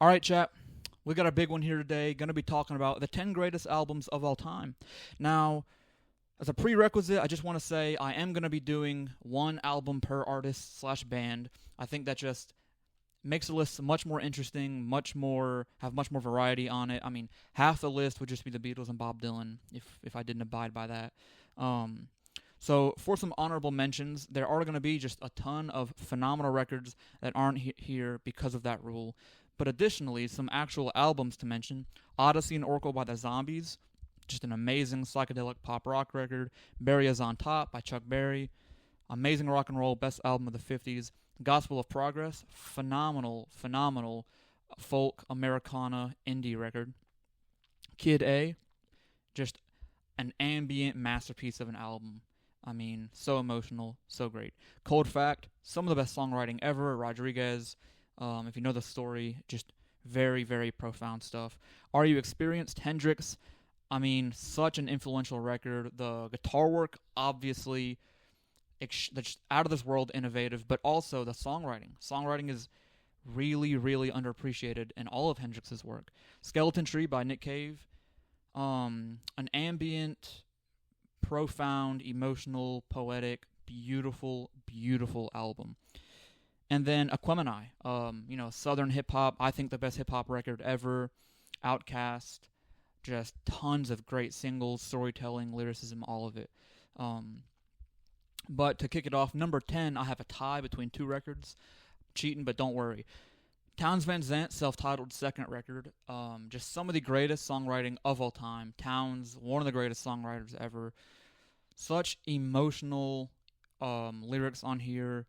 All right, chat. We got a big one here today. Going to be talking about the 10 greatest albums of all time. Now, as a prerequisite, I just want to say I am going to be doing one album per artist slash band. I think that just makes the list much more interesting, have much more variety on it. I mean, half the list would just be the Beatles and Bob Dylan if I didn't abide by that. So for some honorable mentions, there are going to be just a ton of phenomenal records that aren't here because of that rule. But additionally, some actual albums to mention: Odessey and Oracle by the Zombies, just an amazing psychedelic pop rock record. Berry is on Top by Chuck Berry, amazing rock and roll, best album of the 50s. Gospel of Progress, phenomenal folk Americana indie record. Kid A, just an ambient masterpiece of an album. I mean, so emotional, so great. Cold Fact, some of the best songwriting ever. Rodriguez, if you know the story, just very, very profound stuff. Are You Experienced? Hendrix, I mean, such an influential record. The guitar work, obviously, that's out of this world innovative, but also the songwriting. Songwriting is really, really underappreciated in all of Hendrix's work. Skeleton Tree by Nick Cave, an ambient, profound, emotional, poetic, beautiful, beautiful album. And then Aquemini, Southern hip hop. I think the best hip hop record ever. Outkast, just tons of great singles, storytelling, lyricism, all of it. But to kick it off, number 10, I have a tie between two records. Cheating, but don't worry. Townes Van Zandt, self-titled second record. Just some of the greatest songwriting of all time. Townes, one of the greatest songwriters ever. Such emotional lyrics on here.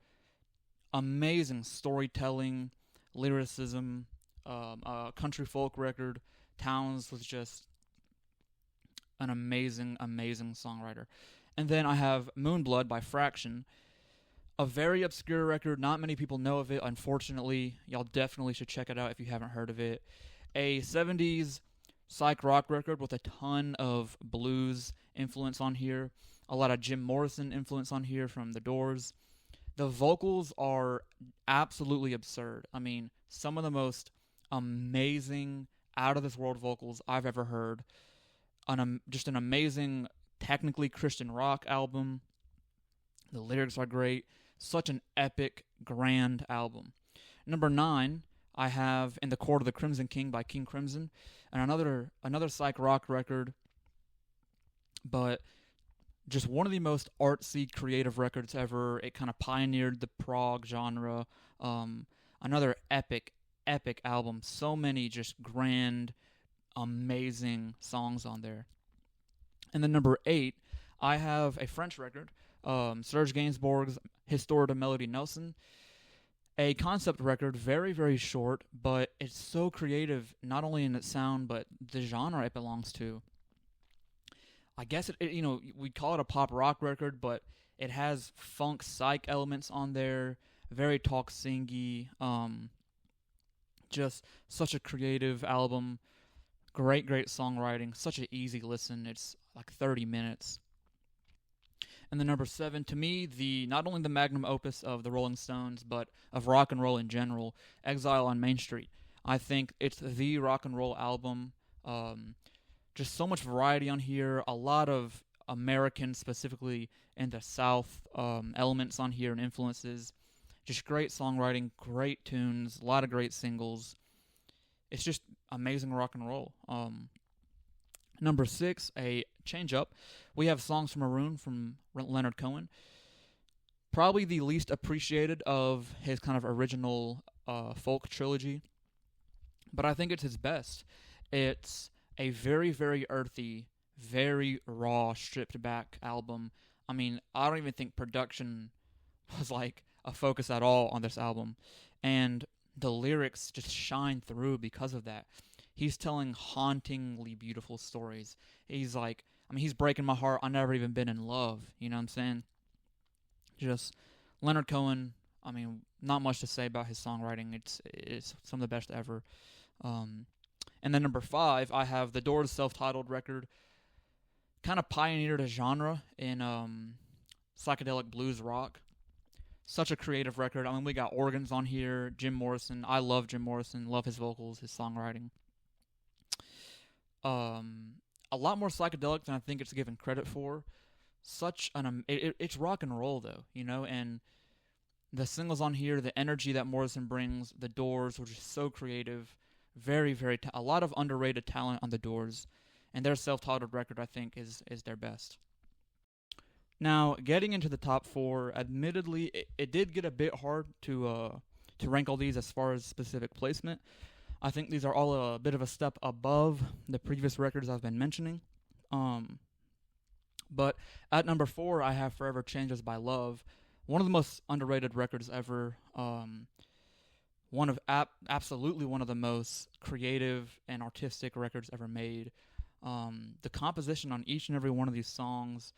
Amazing storytelling, lyricism, country folk record. Townes was just an amazing, amazing songwriter. And then I have Moonblood by Fraction, a very obscure record. Not many people know of it, unfortunately. Y'all definitely should check it out if you haven't heard of it. A 70s psych rock record with a ton of blues influence on here. A lot of Jim Morrison influence on here from The Doors. The vocals are absolutely absurd. I mean, some of the most amazing, out-of-this-world vocals I've ever heard. Just an amazing, technically Christian rock album. The lyrics are great. Such an epic, grand album. Number 9, I have In the Court of the Crimson King by King Crimson. And another psych rock record, but just one of the most artsy, creative records ever. It kind of pioneered the prog genre. Another epic, epic album. So many just grand, amazing songs on there. And then number 8, I have a French record, Serge Gainsbourg's Histoire de Melody Nelson. A concept record, very, very short, but it's so creative, not only in its sound, but the genre it belongs to. I guess we call it a pop rock record, but it has funk psych elements on there. Very talk singy. Just such a creative album. Great, great songwriting. Such an easy listen. It's like 30 minutes. And then number 7, to me, not only the magnum opus of the Rolling Stones, but of rock and roll in general, Exile on Main Street. I think it's the rock and roll album. Just so much variety on here. A lot of American, specifically in the South, elements on here and influences. Just great songwriting, great tunes, a lot of great singles. It's just amazing rock and roll. Number 6, a change up. We have Songs from Maroon from Leonard Cohen. Probably the least appreciated of his kind of original folk trilogy, but I think it's his best. It's a very, very earthy, very raw, stripped back album. I mean, I don't even think production was like a focus at all on this album. And the lyrics just shine through because of that. He's telling hauntingly beautiful stories. He's breaking my heart. I've never even been in love. You know what I'm saying? Just Leonard Cohen, not much to say about his songwriting. It's some of the best ever. And then number 5, I have The Doors' self-titled record. Kind of pioneered a genre in psychedelic blues rock. such a creative record. I mean, we got organs on here. Jim Morrison. I love Jim Morrison. Love his vocals, his songwriting. A lot more psychedelic than I think it's given credit for. It's rock and roll though, and the singles on here, the energy that Morrison brings, the Doors, which is so creative, very, very, a lot of underrated talent on the Doors, and their self-titled record, I think, is their best. Now, getting into the top four, admittedly, it did get a bit hard to rank all these as far as specific placement. I think these are all a bit of a step above the previous records I've been mentioning. But at number 4, I have Forever Changes by Love, one of the most underrated records ever. Absolutely one of the most creative and artistic records ever made. The composition on each and every one of these songs,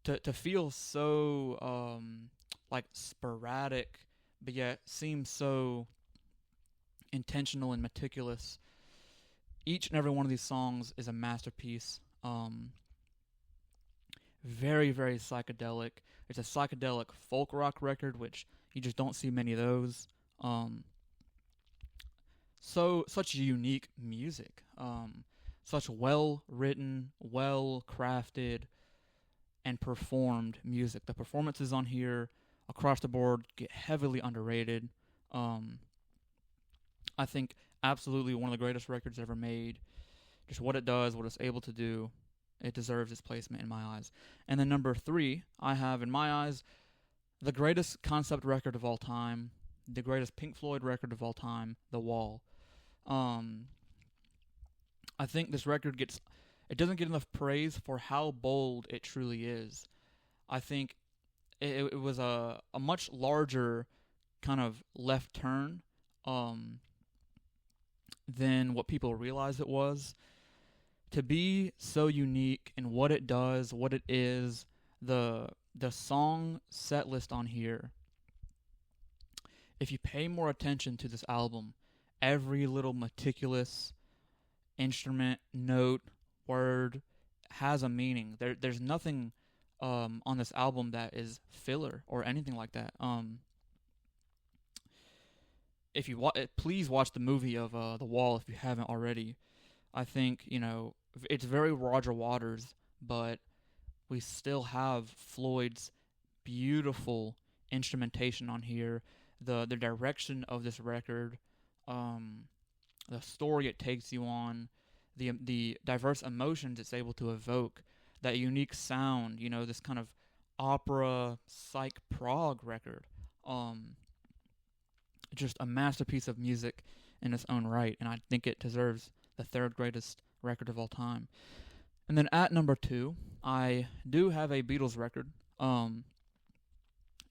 to feel so like sporadic, but yet seem so intentional and meticulous. Each and every one of these songs is a masterpiece. Very, very psychedelic. It's a psychedelic folk rock record, which you just don't see many of those. Such unique music. Such well-written, well-crafted, and performed music. The performances on here, across the board, get heavily underrated. I think absolutely one of the greatest records ever made. Just what it does, what it's able to do, it deserves its placement in my eyes. And then number 3, I have, in my eyes, the greatest concept record of all time, the greatest Pink Floyd record of all time, The Wall. I think this record doesn't get enough praise for how bold it truly is. I think it was a much larger kind of left turn than what people realize it was. To be so unique in what it does, what it is, the song set list on here, if you pay more attention to this album, every little meticulous instrument, note, word has a meaning. There's nothing on this album that is filler or anything like that. If you please watch the movie of The Wall if you haven't already. I think it's very Roger Waters, but we still have Floyd's beautiful instrumentation on here. The direction of this record, the story it takes you on, the diverse emotions it's able to evoke, that unique sound, this kind of opera psych prog record. Just a masterpiece of music in its own right, and I think it deserves the 3rd greatest record of all time. And then at number 2, I do have a Beatles record.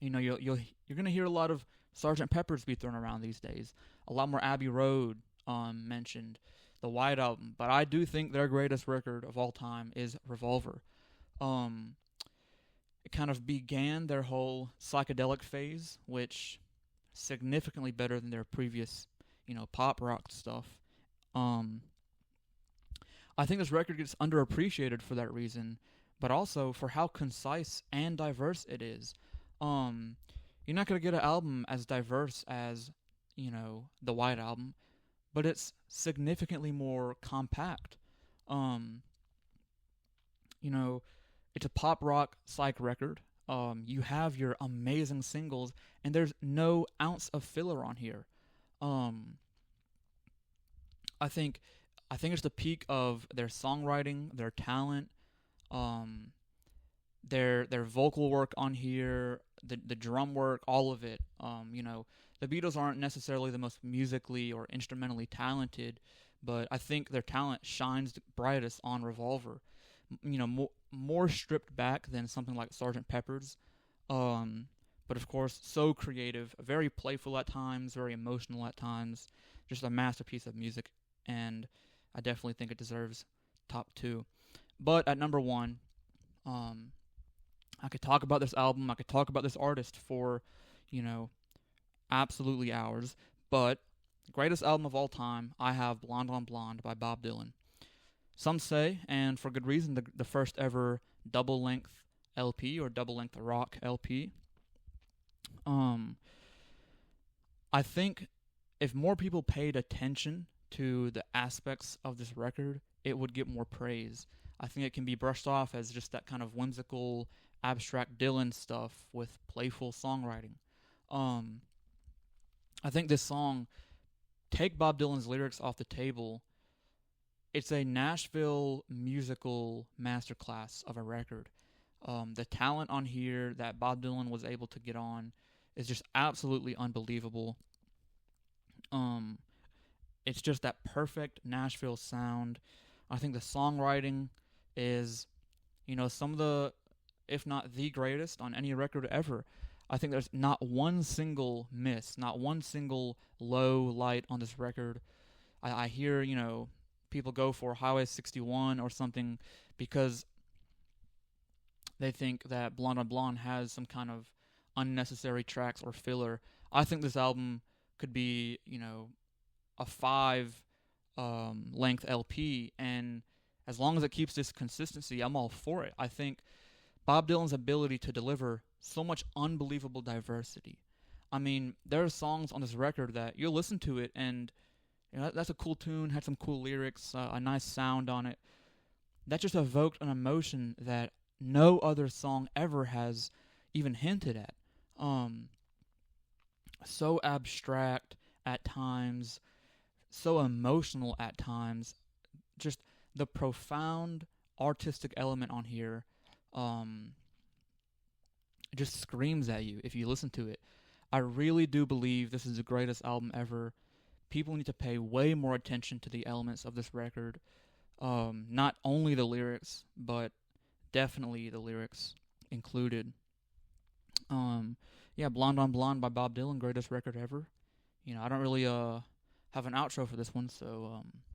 You're gonna hear a lot of Sgt. Pepper's be thrown around these days. A lot more Abbey Road mentioned, the White Album, but I do think their greatest record of all time is Revolver. It kind of began their whole psychedelic phase, which significantly better than their previous, pop rock stuff. I think this record gets underappreciated for that reason, but also for how concise and diverse it is. You're not going to get an album as diverse as, the White Album, but it's significantly more compact. It's a pop rock psych record. You have your amazing singles, and there's no ounce of filler on here. I think it's the peak of their songwriting, their talent, their vocal work on here, the drum work, all of it. The Beatles aren't necessarily the most musically or instrumentally talented, but I think their talent shines brightest on Revolver. More stripped back than something like Sgt. Pepper's, but of course so creative, very playful at times, very emotional at times, just a masterpiece of music, and I definitely think it deserves top 2. But at number 1, I could talk about this album, I could talk about this artist for, absolutely hours, but greatest album of all time, I have Blonde on Blonde by Bob Dylan. Some say, and for good reason, the first ever double-length LP or double-length rock LP. Um, I think if more people paid attention to the aspects of this record, it would get more praise. I think it can be brushed off as just that kind of whimsical, abstract Dylan stuff with playful songwriting. Um, I think this song, take Bob Dylan's lyrics off the table, it's a Nashville musical masterclass of a record. The talent on here that Bob Dylan was able to get on is just absolutely unbelievable. Um, it's just that perfect Nashville sound. I think the songwriting is, some of the, if not the greatest on any record ever. I think there's not one single miss, not one single low light on this record. I hear, people go for Highway 61 or something because they think that Blonde on Blonde has some kind of unnecessary tracks or filler. I think this album could be, a five length LP, and as long as it keeps this consistency, I'm all for it. I think Bob Dylan's ability to deliver so much unbelievable diversity. I mean, there are songs on this record that you'll listen to it and that's a cool tune, had some cool lyrics, a nice sound on it. That just evoked an emotion that no other song ever has even hinted at. Um, so abstract at times, so emotional at times. Just the profound artistic element on here um, just screams at you if you listen to it. I really do believe this is the greatest album ever. People need to pay way more attention to the elements of this record. Not only the lyrics, but definitely the lyrics included. Um, yeah, Blonde on Blonde by Bob Dylan, greatest record ever. I don't really have an outro for this one, so